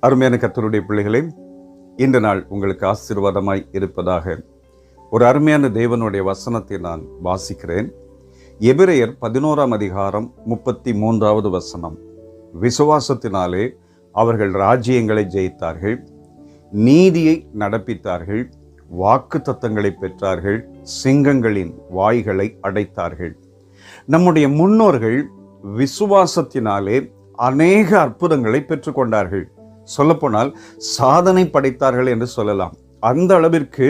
அருமையான கர்த்தருடைய பிள்ளைகளே, இந்த நாள் உங்களுக்கு ஆசீர்வாதமாய் இருப்பதாக. ஒரு அருமையான தேவனுடைய வசனத்தை நான் வாசிக்கிறேன். எபிரெயர் 11ஆம் அதிகாரம் 33வது வசனம். விசுவாசத்தினாலே அவர்கள் ராஜ்யங்களை ஜெயித்தார்கள், நீதியை நடப்பித்தார்கள், வாக்குத்தத்தங்களை பெற்றார்கள், சிங்கங்களின் வாய்களை அடைத்தார்கள். நம்முடைய முன்னோர்கள் விசுவாசத்தினாலே அநேக அற்புதங்களை பெற்றுக்கொண்டார்கள். சொல்லப்போனால் சாதனை படைத்தார்கள் என்று சொல்லலாம். அந்த அளவிற்கு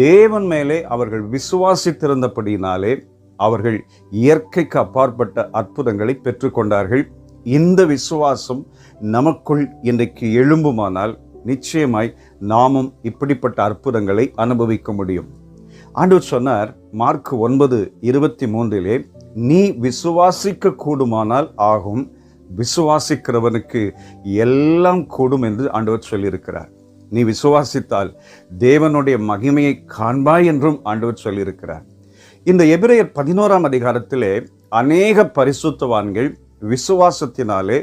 தேவன் மேலே அவர்கள் விசுவாசித்திருந்தபடியினாலே அவர்கள் இயற்கைக்கு அப்பாற்பட்ட அற்புதங்களை பெற்றுக்கொண்டார்கள். இந்த விசுவாசம் நமக்குள் இன்றைக்கு எழும்புமானால் நிச்சயமாய் நாமும் இப்படிப்பட்ட அற்புதங்களை அனுபவிக்க முடியும். ஆண்டவர் சொன்னார் மார்க் 9:23, நீ விசுவாசிக்க கூடுமானால் ஆகும், விசுவாசிக்கிறவனுக்கு எல்லாம் கூடும் என்று ஆண்டவர் சொல்லியிருக்கிறார். நீ விசுவாசித்தால் தேவனுடைய மகிமையை காண்பாய் என்றும் ஆண்டவர் சொல்லியிருக்கிறார். இந்த எபிரெயர் 11ஆம் அதிகாரத்திலே அநேக பரிசுத்தவான்கள் விசுவாசத்தினாலே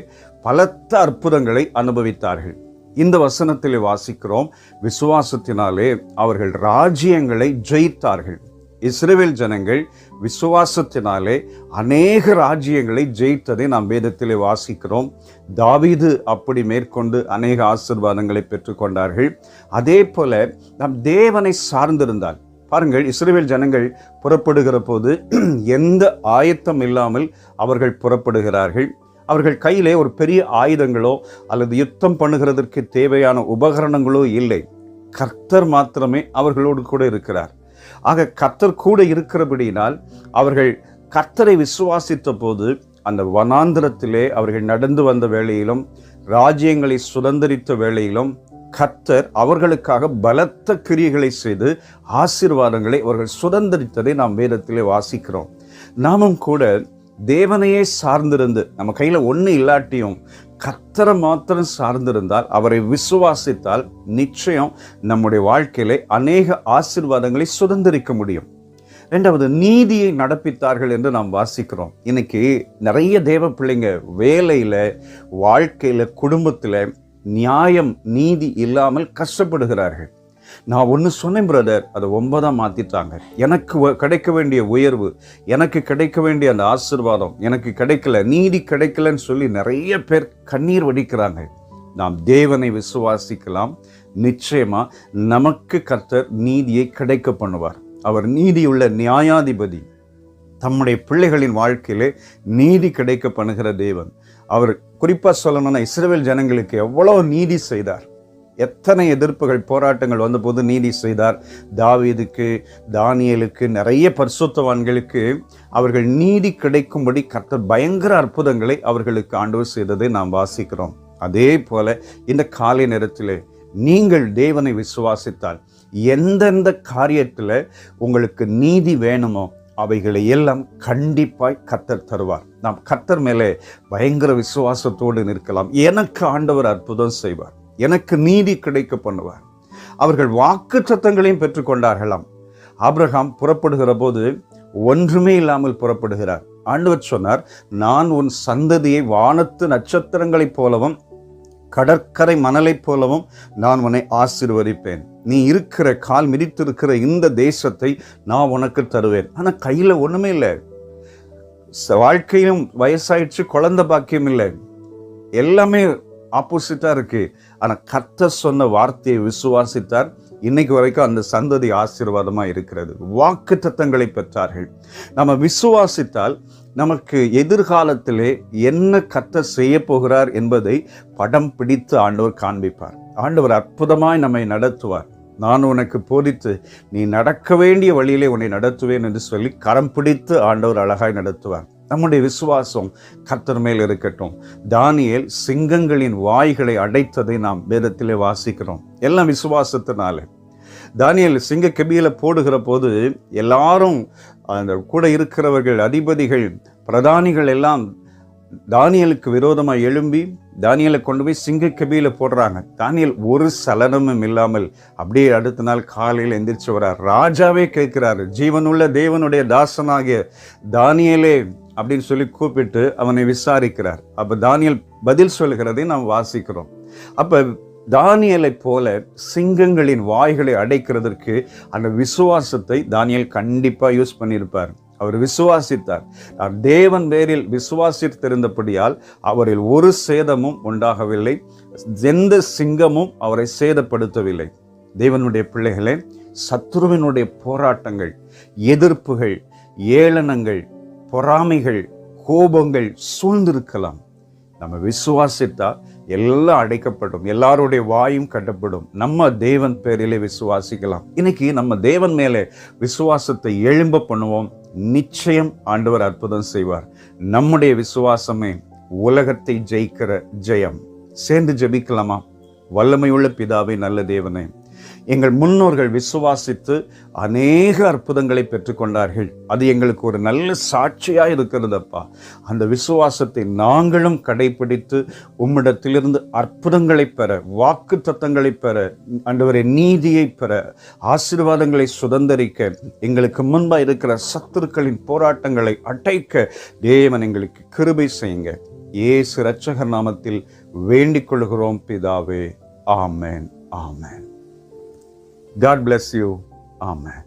பலத்த அற்புதங்களை அனுபவித்தார்கள். இந்த வசனத்திலே வாசிக்கிறோம், விசுவாசத்தினாலே அவர்கள் ராஜ்யங்களை ஜெயித்தார்கள். இஸ்ரவேல் ஜனங்கள் விசுவாசத்தினாலே அநேக ராஜ்யங்களை ஜெயித்ததை நாம் வேதத்திலே வாசிக்கிறோம். தாவீது அப்படி மேற்கொண்டு அநேக ஆசீர்வாதங்களை பெற்றுக்கொண்டார்கள். அதே போல நாம் தேவனை சார்ந்திருந்தால் பாருங்கள், இஸ்ரவேல் ஜனங்கள் புறப்படுகிற போது எந்த ஆயத்தம் இல்லாமல் அவர்கள் புறப்படுகிறார்கள். அவர்கள் கையிலே ஒரு பெரிய ஆயுதங்களோ அல்லது யுத்தம் பண்ணுகிறதற்கு தேவையான உபகரணங்களோ இல்லை. கர்த்தர் மாத்திரமே அவர்களோடு கூட இருக்கிறார். ஆக கர்த்தர் கூட இருக்கிறபடியினால் அவர்கள் கர்த்தரை விசுவாசித்த போது அந்த வனாந்திரத்திலே அவர்கள் நடந்து வந்த வேளையிலும் ராஜ்யங்களை சுதந்திரித்த வேளையிலும் கர்த்தர் அவர்களுக்காக பலத்த கிரியைகளை செய்து ஆசீர்வாதங்களை அவர்கள் சுதந்திரித்ததை நாம் வேதத்திலே வாசிக்கிறோம். நாமும் கூட தேவனையே சார்ந்திருந்து நம்ம கையில் ஒன்று இல்லாட்டியும் கர்த்தரை மாத்திரம் சார்ந்திருந்தால், அவரை விசுவாசித்தால் நிச்சயம் நம்முடைய வாழ்க்கையிலே அநேக ஆசீர்வாதங்களை சுதந்திரிக்க முடியும். இரண்டாவது, நீதியை நடப்பித்தார்கள் என்று நாம் வாசிக்கிறோம். இன்னைக்கு நிறைய தேவ பிள்ளைங்க வேலையில், வாழ்க்கையில், குடும்பத்தில் நியாயம் நீதி இல்லாமல் கஷ்டப்படுகிறார்கள். நான் ஒன்று சொன்னேன் பிரதர், அதை 9ஆ மாற்றிட்டாங்க. எனக்கு கிடைக்க வேண்டிய உயர்வு, எனக்கு கிடைக்க வேண்டிய அந்த ஆசீர்வாதம் எனக்கு கிடைக்கல, நீதி கிடைக்கலன்னு சொல்லி நிறைய பேர் கண்ணீர் வடிக்கிறாங்க. நாம் தேவனை விசுவாசிக்கலாம், நிச்சயமா நமக்கு கர்த்தர் நீதியை கிடைக்க பண்ணுவார். அவர் நீதியுள்ள நியாயாதிபதி. தம்முடைய பிள்ளைகளின் வாழ்க்கையிலே நீதி கிடைக்க பண்ணுகிற தேவன். அவர் குறிப்பாக சொல்லணும்னா இஸ்ரவேல் ஜனங்களுக்கு எவ்வளவு நீதி செய்தார். எத்தனை எதிர்ப்புகள், போராட்டங்கள் வந்தபோது நீதி செய்தார். தாவீதுக்கு, தானியேலுக்கு, நிறைய பரிசுத்தவான்களுக்கு அவர்கள் நீதி கிடைக்கும்படி கர்த்தர் பயங்கர அற்புதங்களை அவர்களுக்கு ஆண்டவர் செய்ததை நாம் வாசிக்கிறோம். அதே போல இந்த காலை நேரத்திலே நீங்கள் தேவனை விசுவாசித்தால் எந்தெந்த காரியத்தில் உங்களுக்கு நீதி வேணுமோ அவைகளை எல்லாம் கண்டிப்பாய் கர்த்தர் தருவார். நாம் கர்த்தர் மேலே பயங்கர விசுவாசத்தோடு நிற்கலாம். எனக்கு ஆண்டவர் அற்புதம் செய்வார், எனக்கு நீதி கிடைக்க பண்ணுவார். அவர்கள் வாக்குத்தத்தங்களையும் பெற்றுக்கொண்டார்களாம். ஆபிரகாம் புறப்படுகிற போது ஒன்றுமே இல்லாமல் புறப்படுகிறார். ஆண்டவர் சொன்னார், நான் உன் சந்ததியை வானத்து நட்சத்திரங்களைப் போலவும் கடற்கரை மணலைப் போலவும் நான் உன்னை ஆசீர்வதிப்பேன். நீ இருக்கிற கால் மிதித்திருக்கிற இந்த தேசத்தை நான் உனக்கு தருவேன். ஆனால் கையில் ஒன்றுமே இல்லை. வாழ்க்கையிலும் வயசாயிடுச்சு, குழந்தை பாக்கியம் இல்லை, எல்லாமே ஆப்போசிட்டா இருக்கு. ஆனால் கர்த்தர் சொன்ன வார்த்தையை விசுவாசித்தார். இன்னைக்கு வரைக்கும் அந்த சந்ததி ஆசீர்வாதமா இருக்கிறது. வாக்கு தத்தங்களை பெற்றார்கள். நம்ம விசுவாசித்தால் நமக்கு எதிர்காலத்திலே என்ன கர்த்தர் செய்ய போகிறார் என்பதை படம் பிடித்து ஆண்டவர் காண்பிப்பார். ஆண்டவர் அற்புதமாய் நம்மை நடத்துவார். நான் உனக்கு போதித்து நீ நடக்க வேண்டிய வழியிலே உன்னை நடத்துவேன் என்று சொல்லி கரம் பிடித்து ஆண்டவர் அழகாய் நடத்துவார். நம்முடைய விசுவாசம் கர்த்தர் மேல் இருக்கட்டும். தானியேல் சிங்கங்களின் வாய்களை அடைத்ததை நாம் வேதத்திலே வாசிக்கிறோம். எல்லாம் விசுவாசத்தினால. தானியேல் சிங்க கெபியில போடுகிற போது எல்லாரும், அந்த கூட இருக்கிறவர்கள், அதிபதிகள், பிரதானிகள் எல்லாம் தானியேலுக்கு விரோதமாக எழும்பி தானியேலை கொண்டு போய் சிங்க கெபியில போடுறாங்க. தானியேல் ஒரு சலனமும் இல்லாமல் அப்படியே அடுத்த நாள் காலையில் எந்திரிச்சு வர்றார். ராஜாவே கேட்கிறாரு, ஜீவனுள்ள தேவனுடைய தாசனாகிய தானியேலே அப்படின்னு சொல்லி கூப்பிட்டு அவனை விசாரிக்கிறார். அப்போ தானியேல் பதில் சொல்கிறதை நாம் வாசிக்கிறோம். அப்போ தானியேலைப் போல சிங்கங்களின் வாய்களை அடைக்கிறதற்கு அந்த விசுவாசத்தை தானியேல் கண்டிப்பா யூஸ் பண்ணியிருப்பார். அவர் விசுவாசித்தார். தேவன் பேரில் விசுவாசித்திருந்தபடியால் அவரில் ஒரு சேதமும் உண்டாகவில்லை. எந்த சிங்கமும் அவரை சேதப்படுத்தவில்லை. தேவனுடைய பிள்ளைகளே, சத்துருவினுடைய போராட்டங்கள், எதிர்ப்புகள், ஏளனங்கள், பொறாமைகள், கோபங்கள் சூழ்ந்திருக்கலாம். நம்ம விசுவாசித்தா எல்லாம் அடைக்கப்படும், எல்லாருடைய வாயும் கட்டப்படும். நம்ம தேவன் பேரிலே விசுவாசிக்கலாம். இன்னைக்கு நம்ம தேவன் மேலே விசுவாசத்தை எழும்ப பண்ணுவோம். நிச்சயம் ஆண்டவர் அற்புதம் செய்வார். நம்முடைய விசுவாசமே உலகத்தை ஜெயிக்கிற ஜெயம். சேர்ந்து ஜெபிக்கலாமா? வல்லமையுள்ள பிதாவே, நல்ல தேவனே, எங்கள் முன்னோர்கள் விசுவாசித்து அநேக அற்புதங்களை பெற்றுக்கொண்டார்கள். அது எங்களுக்கு ஒரு நல்ல சாட்சியாக இருக்கிறதப்பா. அந்த விசுவாசத்தை நாங்களும் கடைபிடித்து உம்மிடத்திலிருந்து அற்புதங்களை பெற, வாக்கு தத்தங்களை பெற, ஆண்டவரே நீதியை பெற, ஆசீர்வாதங்களை சுதந்தரிக்க, எங்களுக்கு முன்பாக இருக்கிற சத்துருக்களின் போராட்டங்களை அடைக்க தேவன் எங்களுக்கு கிருபை செய்யுங்க. இயேசு இரட்சகர் நாமத்தில் வேண்டிக் கொள்கிறோம் பிதாவே. ஆமென். ஆமென். God bless you. Amen.